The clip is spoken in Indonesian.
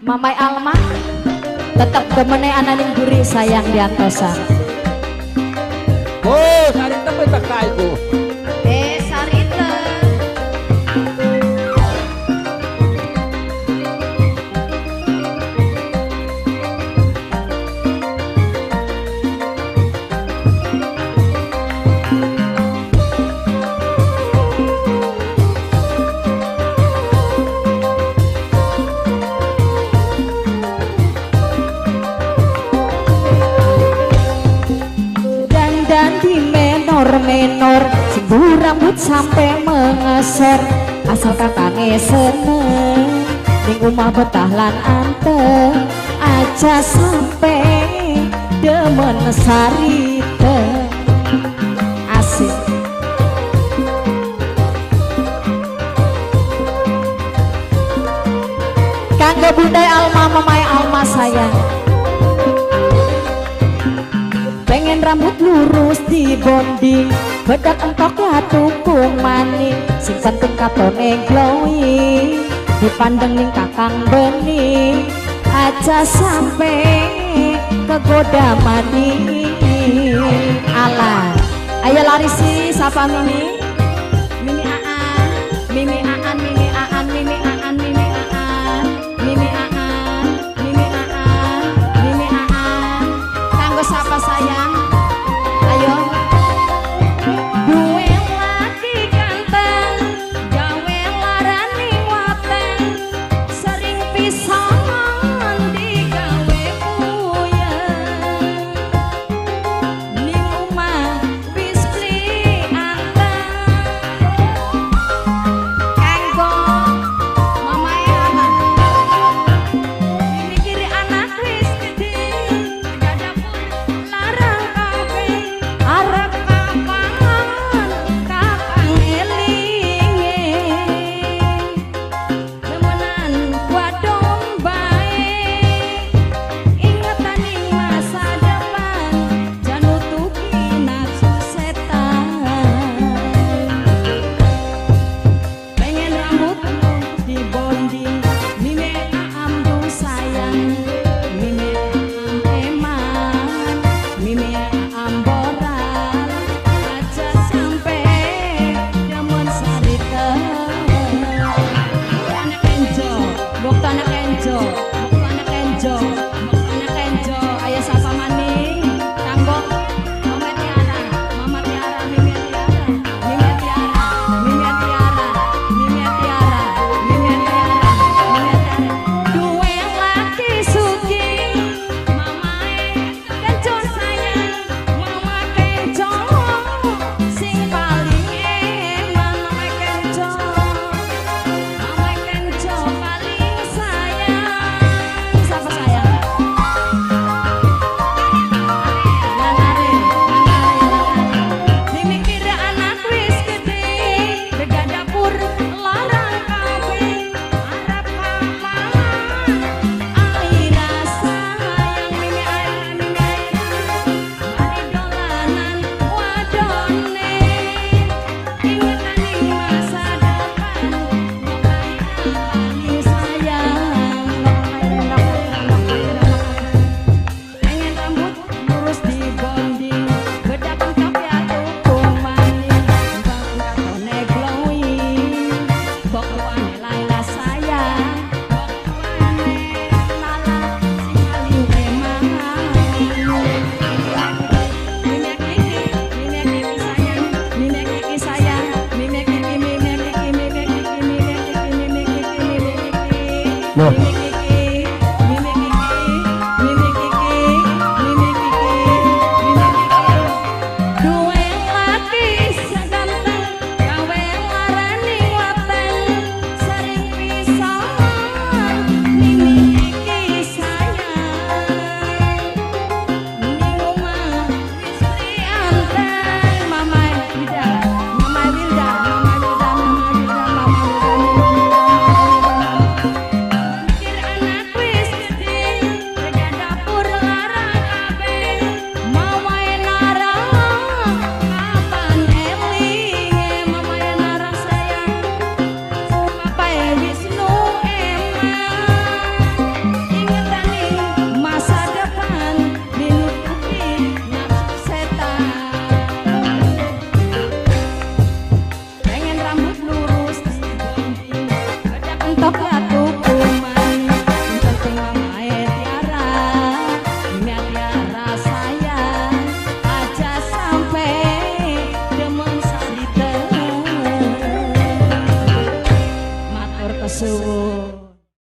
Mamai Alma tetap demene ananing guri sayang diantosan. Oh, sari tepe tak kaiku. Sarita. Menor sembuh rambut sampai mengeser asal kakangnya seneng ning omah betah lan anteng aja sampai demen sarite asik kanggo Bundai Alma Mamai Alma sayang pengen rambut lurus di bonding bedak entok ya tukung maning sing penting katone glowing dipandang ning kakang bening aja sampai kegoda maning ala ayo lari si sapa Mimi Mimi Aan Mimi Aan Mimi Aan Mimi Aan Mimi Aan Mimi Aan Mimi Aan Mimi Aan kanggo sapa sayang ayo duwe laki ganteng gawe larani wateng sering pisan digawe puyeng ning omah wis bli anteng kanggo mamae anak mikiri anak wis gede gak dapur larang kabeh arep kapan kakang elinge demenan wadon bae ingatan ing masa depan jan nutupi nafsu setan pengen rambutmu di bonding mime amdu sayang mime eman mime amboran aja sampai demen sarita anak enjo bok anak enjo bok anak enjo bok anak enjo ayo sapa maning kanggo Mama Tiara Mama Tiara Mimi Tiara Mimi Tiara Mimi Tiara Mimi Tiara Mimi Tiara Mimi Tiara duwe laki suci mamae kenco sayang mama kenco sing paling eman mama kenco paling sayang sapa sayang dimikir anak wis gede bega dapur larang kabeh arep kapan aira sayang mimi aira mari dolanan wadone ingatan ing masa depan paling sayang pengen rambut lurus di bonding bedak entok ya tukung maning katone glowing pokokane Laila sayang pokokane lala sing paling emang Mimi Kiki sayang Mimi Kiki Mimi Kiki Mimi Kiki Mimi Kiki Mimi Kiki Mimi Kiki Mimi Kiki Loh. Mimi Kiki